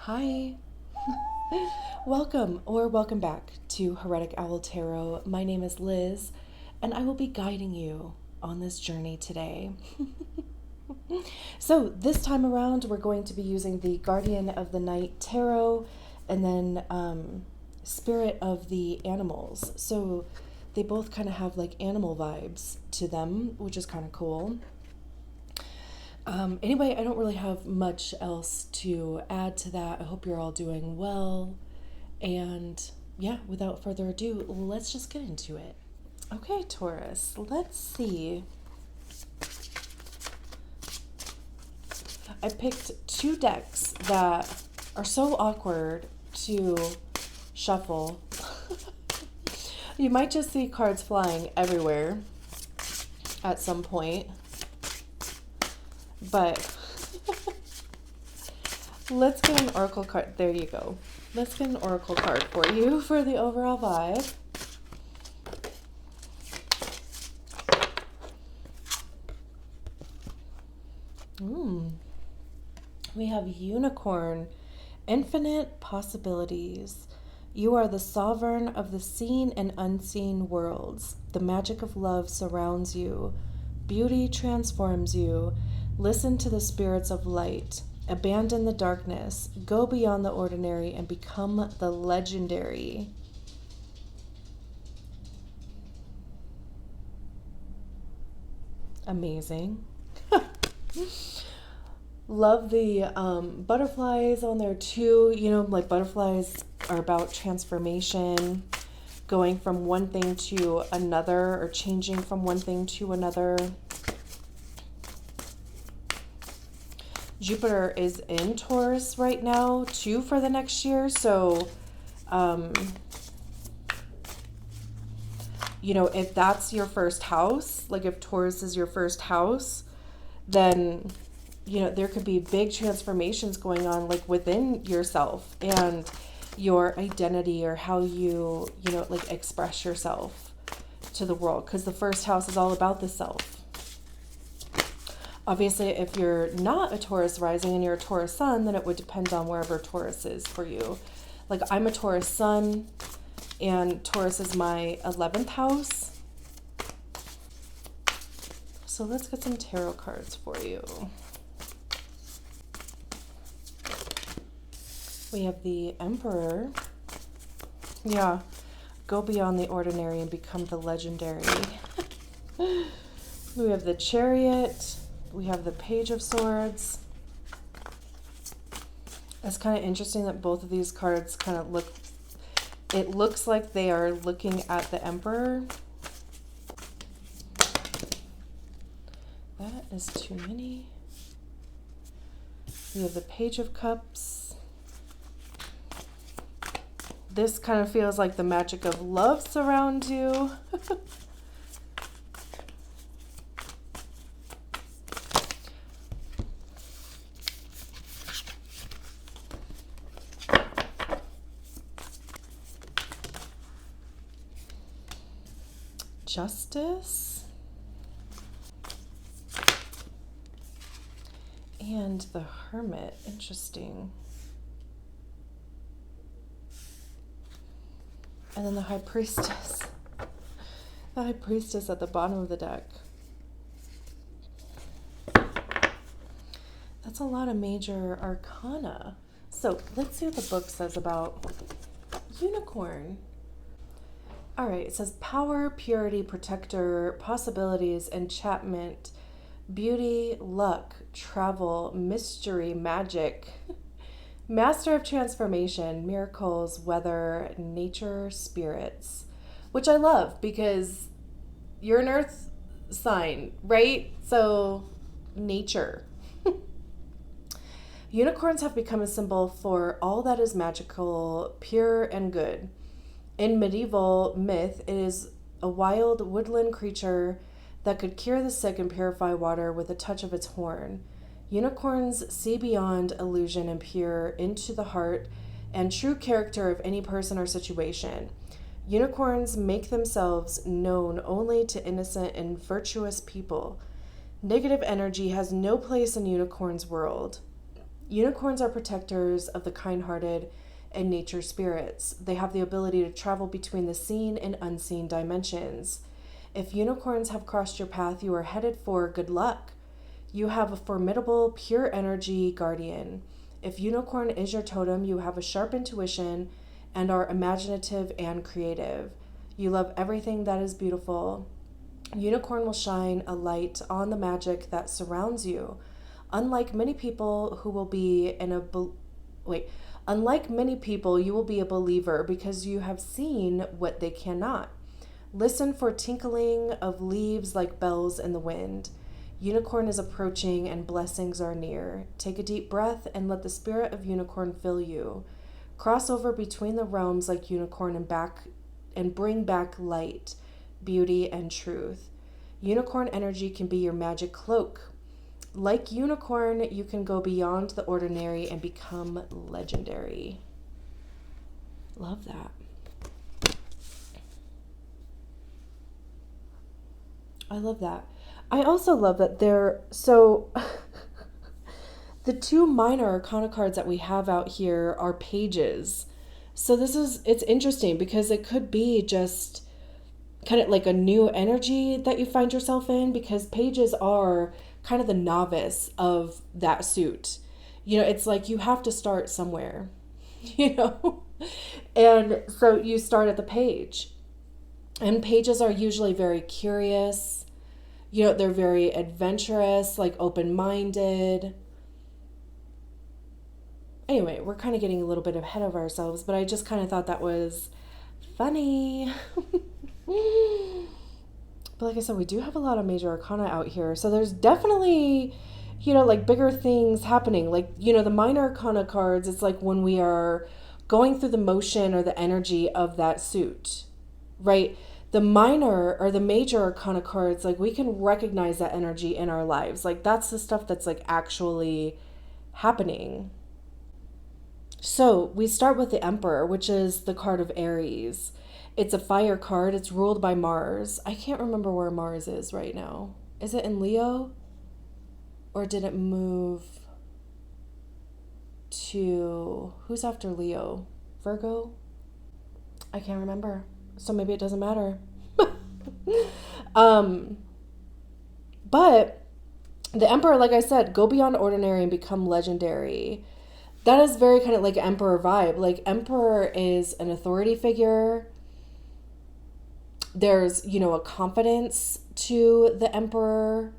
Hi, welcome back to Heretic Owl Tarot. My name is Liz, and I will be guiding you on this journey today. So this time around, we're going to be using the Guardian of the Night Tarot, and then Spirit of the Animals. So they both kind of have like animal vibes to them, which is kind of cool. Anyway, I don't really have much else to add to that. I hope you're all doing well. And yeah, without further ado, let's just get into it. Okay, Taurus, let's see. I picked two decks that are so awkward to shuffle. You might just see cards flying everywhere at some point. But let's get an oracle card. There you go. Let's get an oracle card for you for the overall vibe. We have Unicorn, infinite possibilities. You are the sovereign of the seen and unseen worlds. The magic of love surrounds you. Beauty transforms you. Listen to the spirits of light. Abandon the darkness. Go beyond the ordinary and become the legendary. Amazing. Love the butterflies on there too. You know, like butterflies are about transformation, going from one thing to another or changing from one thing to another. Jupiter is in Taurus right now too for the next year. So, you know, if that's your first house, like if Taurus is your first house, then, you know, there could be big transformations going on like within yourself and your identity or how you know, like express yourself to the world. Because the first house is all about the self. Obviously, if you're not a Taurus rising and you're a Taurus sun, then it would depend on wherever Taurus is for you. Like I'm a Taurus sun and Taurus is my 11th house. So let's get some tarot cards for you. We have the Emperor. Yeah, go beyond the ordinary and become the legendary. We have the Chariot. We have the Page of Swords. It's kind of interesting that both of these cards kind of look, it looks like they are looking at the Emperor. That is too many. We have the Page of Cups. This kind of feels like the magic of love surrounds you. Justice. And the Hermit. Interesting. And then the High Priestess. The High Priestess at the bottom of the deck. That's a lot of major arcana. So let's see what the book says about Unicorn. All right, it says power, purity, protector, possibilities, enchantment, beauty, luck, travel, mystery, magic, master of transformation, miracles, weather, nature, spirits, which I love because you're an earth sign, right? So nature. Unicorns have become a symbol for all that is magical, pure, and good. In medieval myth, it is a wild woodland creature that could cure the sick and purify water with a touch of its horn. Unicorns see beyond illusion and peer into the heart and true character of any person or situation. Unicorns make themselves known only to innocent and virtuous people. Negative energy has no place in Unicorn's world. Unicorns are protectors of the kind-hearted and nature spirits. They have the ability to travel between the seen and unseen dimensions. If unicorns have crossed your path, you are headed for good luck. You have a formidable, pure energy guardian. If unicorn is your totem, you have a sharp intuition and are imaginative and creative. You love everything that is beautiful. Unicorn will shine a light on the magic that surrounds you. Unlike many people, you will be a believer because you have seen what they cannot. Listen for tinkling of leaves like bells in the wind. Unicorn is approaching and blessings are near. Take a deep breath and let the spirit of unicorn fill you. Cross over between the realms like unicorn and bring back light, beauty, and truth. Unicorn energy can be your magic cloak. Like unicorn, you can go beyond the ordinary and become legendary. Love that. I love that. I also love that the two minor arcana cards that we have out here are pages. So it's interesting because it could be just kind of like a new energy that you find yourself in, because pages are kind of the novice of that suit. It's like you have to start somewhere, and so you start at the page. And pages are usually very curious. They're very adventurous, like open-minded. Anyway, we're kind of getting a little bit ahead of ourselves, but I just kind of thought that was funny. But like I said, we do have a lot of major arcana out here. So there's definitely, like bigger things happening. Like, the minor arcana cards, it's like when we are going through the motion or the energy of that suit, right? The minor or the major arcana cards, like we can recognize that energy in our lives. Like that's the stuff that's like actually happening. So we start with the Emperor, which is the card of Aries. It's a fire card. It's ruled by Mars. I can't remember where Mars is right now. Is it in Leo? Or did it move to... Who's after Leo? Virgo? I can't remember. So maybe it doesn't matter. But the Emperor, like I said, go beyond ordinary and become legendary. That is very kind of like Emperor vibe. Like Emperor is an authority figure. There's, a confidence to the Emperor.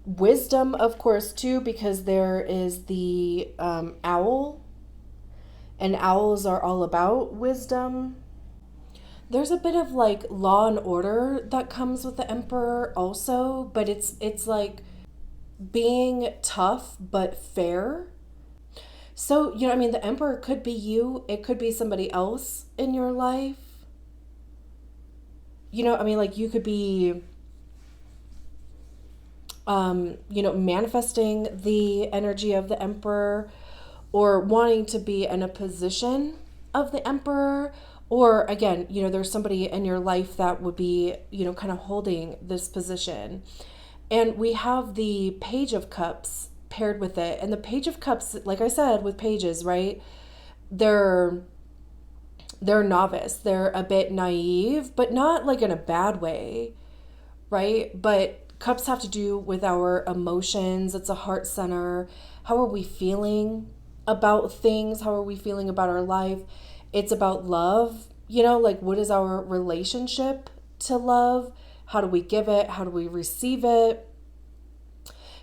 Wisdom, of course, too, because there is the owl. And owls are all about wisdom. There's a bit of like law and order that comes with the Emperor also. But it's like being tough but fair. So, the Emperor could be you. It could be somebody else in your life. Like you could be, manifesting the energy of the Emperor or wanting to be in a position of the Emperor. Or again, there's somebody in your life that would be, kind of holding this position. And we have the Page of Cups paired with it. And the Page of Cups, like I said, with pages, right? They're novice. They're a bit naive, but not like in a bad way, right? But cups have to do with our emotions. It's a heart center. How are we feeling about things? How are we feeling about our life? It's about love, like what is our relationship to love? How do we give it? How do we receive it?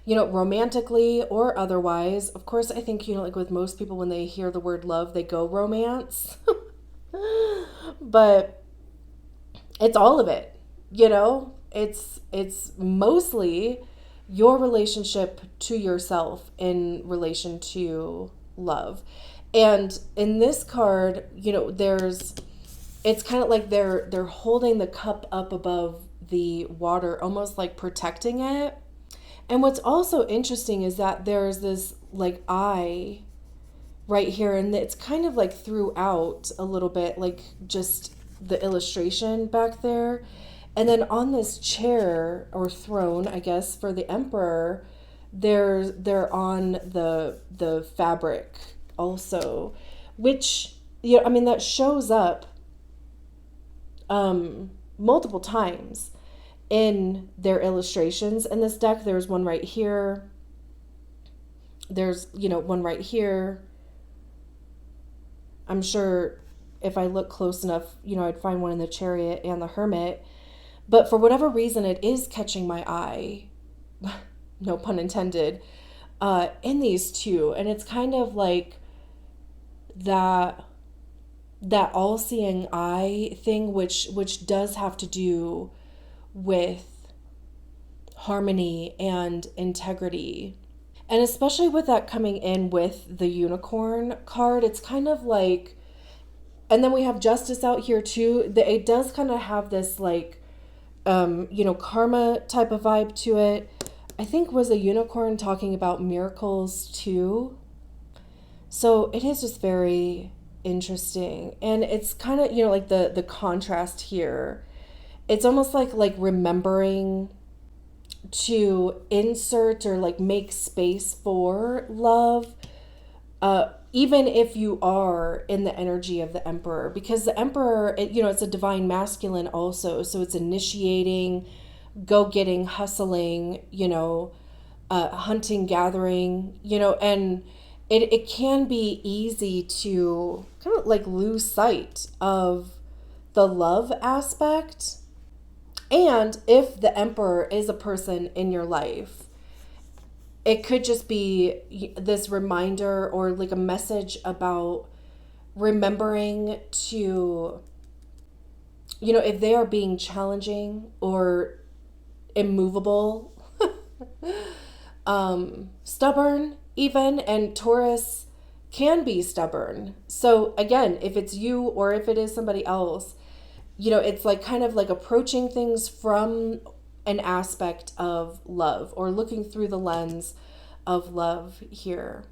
Romantically or otherwise. Of course, I think, like with most people, when they hear the word love, they go romance. But it's all of it, it's mostly your relationship to yourself in relation to love. And in this card, it's kind of like they're holding the cup up above the water, almost like protecting it. And what's also interesting is that there's this like eye right here, and it's kind of like throughout a little bit, like just the illustration back there. And then on this chair or throne, I guess, for the Emperor, they're on the fabric also, which, you know, I mean, that shows up multiple times in their illustrations in this deck. There's one right here. There's, you know, one right here. I'm sure if I look close enough, you know, I'd find one in the Chariot and the Hermit. But for whatever reason, it is catching my eye, no pun intended, in these two. And it's kind of like that all-seeing eye thing, which does have to do with harmony and integrity. And especially with that coming in with the unicorn card, it's kind of like, and then we have justice out here too. It does kind of have this like, you know, karma type of vibe to it. I think was a unicorn talking about miracles too. So it is just very interesting. And it's kind of, you know, like the contrast here. It's almost like remembering to insert or like make space for love, even if you are in the energy of the Emperor, because the Emperor, you know, it's a divine masculine also, so it's initiating, go getting, hustling, you know, hunting, gathering, you know, and it can be easy to kind of like lose sight of the love aspect. And if the Emperor is a person in your life, it could just be this reminder or like a message about remembering to, you know, if they are being challenging or immovable, stubborn even, and Taurus can be stubborn. So again, if it's you or if it is somebody else, you know, it's like kind of like approaching things from an aspect of love or looking through the lens of love here.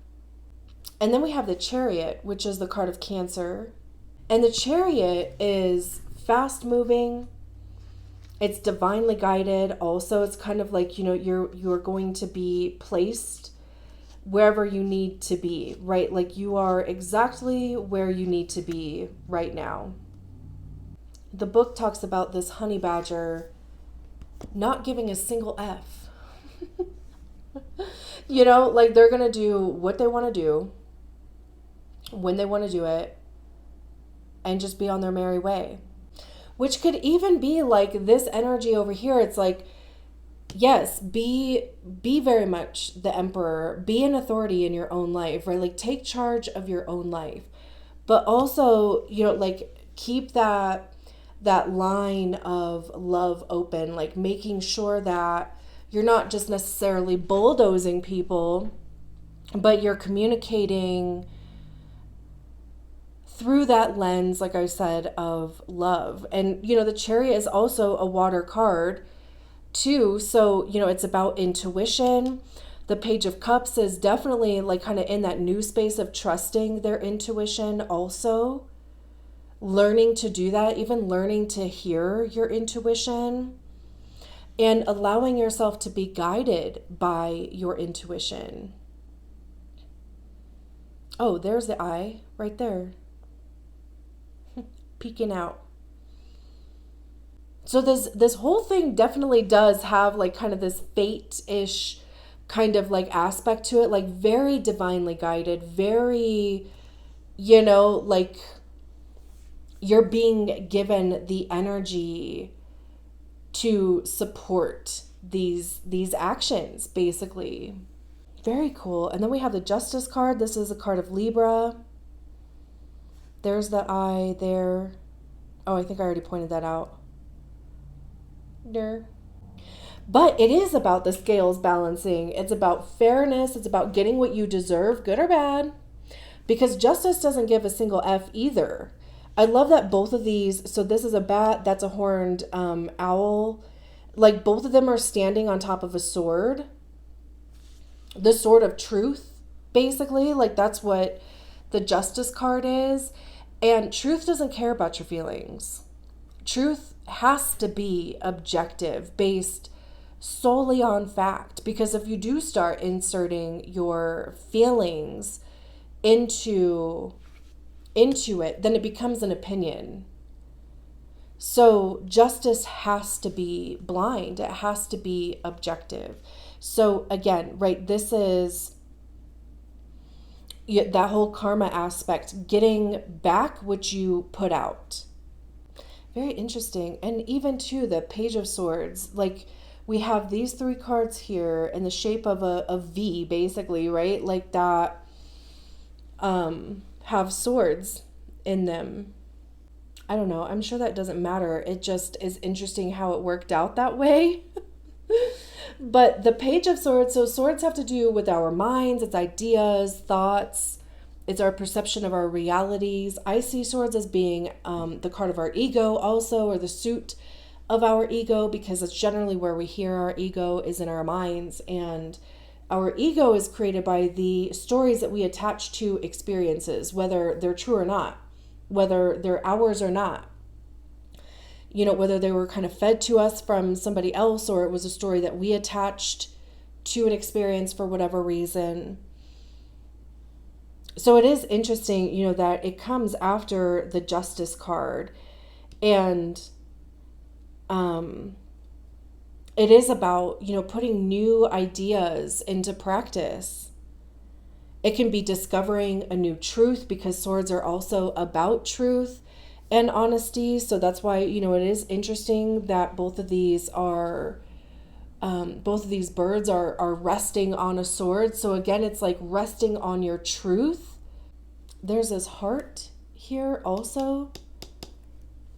And then we have the Chariot, which is the card of Cancer. And the Chariot is fast moving. It's divinely guided. Also, it's kind of like, you know, you're going to be placed wherever you need to be, right? Like you are exactly where you need to be right now. The book talks about this honey badger not giving a single F. You know, like they're going to do what they want to do, when they want to do it, and just be on their merry way. Which could even be like this energy over here. It's like, yes, be very much the Emperor, be an authority in your own life, right? Like take charge of your own life. But also, you know, like keep that line of love open, like making sure that you're not just necessarily bulldozing people, but you're communicating through that lens, like I said, of love. And, you know, the Chariot is also a water card too. So, you know, it's about intuition. The Page of Cups is definitely like kind of in that new space of trusting their intuition also. Learning to do that, even learning to hear your intuition and allowing yourself to be guided by your intuition. Oh, there's the eye right there. Peeking out. So this whole thing definitely does have like kind of this fate-ish kind of like aspect to it, like very divinely guided, very, you know, like you're being given the energy to support these actions, basically. Very cool. And then we have the Justice card. This is a card of Libra. There's the eye there. Oh, I think I already pointed that out. There. But it is about the scales balancing. It's about fairness. It's about getting what you deserve, good or bad. Because justice doesn't give a single F either. I love that both of these, so this is a bat, that's a horned owl. Like both of them are standing on top of a sword. The sword of truth, basically. Like that's what the Justice card is. And truth doesn't care about your feelings. Truth has to be objective, based solely on fact. Because if you do start inserting your feelings into it, then it becomes an opinion. So justice has to be blind. It has to be objective. So again, right, this is that whole karma aspect, getting back what you put out. Very interesting. And even too, the Page of Swords, like we have these three cards here in the shape of a V, basically, right? Like that have swords in them. I don't know. I'm sure that doesn't matter. It just is interesting how it worked out that way. But the Page of Swords, so swords have to do with our minds, it's ideas, thoughts, it's our perception of our realities. I see swords as being the card of our ego also, or the suit of our ego, because it's generally where we hear our ego is in our minds. And our ego is created by the stories that we attach to experiences, whether they're true or not, whether they're ours or not. You know, whether they were kind of fed to us from somebody else, or it was a story that we attached to an experience for whatever reason. So it is interesting, you know, that it comes after the Justice card. And it is about, you know, putting new ideas into practice. It can be discovering a new truth, because swords are also about truth and honesty. So that's why, you know, it is interesting that both of these birds are resting on a sword. So again, it's like resting on your truth. There's this heart here also,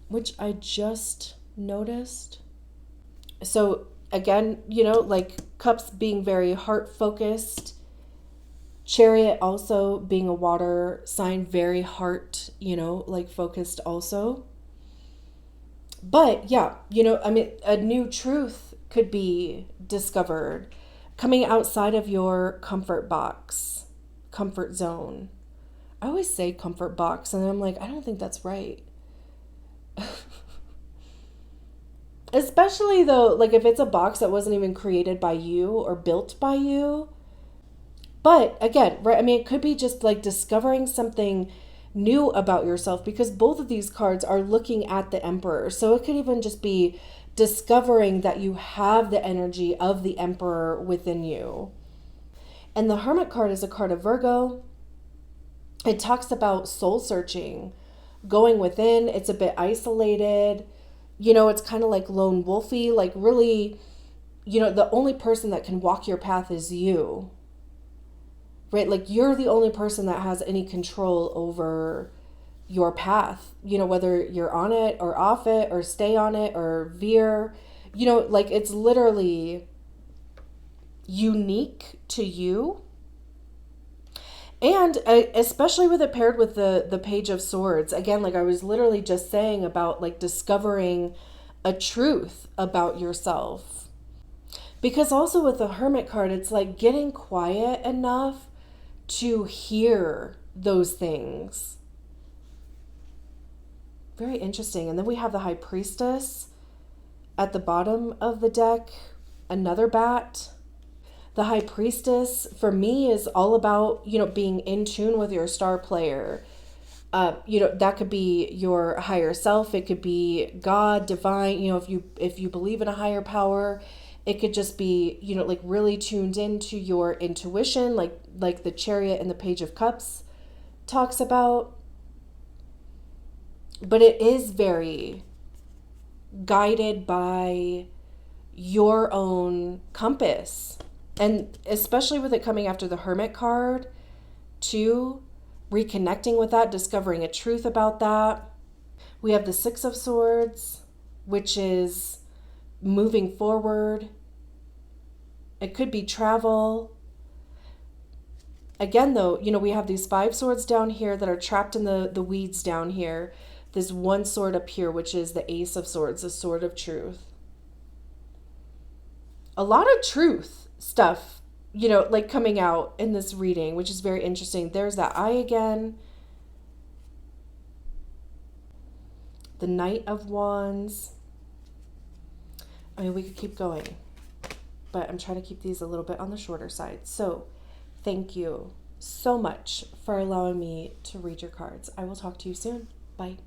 which I just noticed. So again, you know, like cups being very heart focused. Chariot also being a water sign, very heart, you know, like focused also. But yeah, you know, I mean, a new truth could be discovered, coming outside of your comfort box, comfort zone. I always say comfort box, and I'm like, I don't think that's right. Especially though, like if it's a box that wasn't even created by you or built by you. But again, right, I mean, it could be just like discovering something new about yourself, because both of these cards are looking at the Emperor. So it could even just be discovering that you have the energy of the Emperor within you. And the Hermit card is a card of Virgo. It talks about soul searching, going within. It's a bit isolated. You know, it's kind of like lone wolfy, like really, you know, the only person that can walk your path is you. Right? Like you're the only person that has any control over your path, you know, whether you're on it or off it or stay on it or veer, you know, like it's literally unique to you. And especially with it paired with the Page of Swords, again, like I was literally just saying about like discovering a truth about yourself. Because also with the Hermit card, it's like getting quiet enough to hear those things. Very interesting. And then we have the High Priestess at the bottom of the deck, another bat. The High Priestess for me is all about, you know, being in tune with your star player. You know, that could be your higher self. It could be God, divine, you know, if you believe in a higher power. It could just be, you know, like really tuned into your intuition, like the Chariot and the Page of Cups talks about. But it is very guided by your own compass. And especially with it coming after the Hermit card, too, reconnecting with that, discovering a truth about that. We have the Six of Swords, which is moving forward. It could be travel. Again, though, you know, we have these five swords down here that are trapped in the weeds down here. There's one sword up here, which is the Ace of Swords, the Sword of Truth. A lot of truth stuff, you know, like coming out in this reading, which is very interesting. There's that eye again. The Knight of Wands. I mean, we could keep going. but I'm trying to keep these a little bit on the shorter side. So thank you so much for allowing me to read your cards. I will talk to you soon. Bye.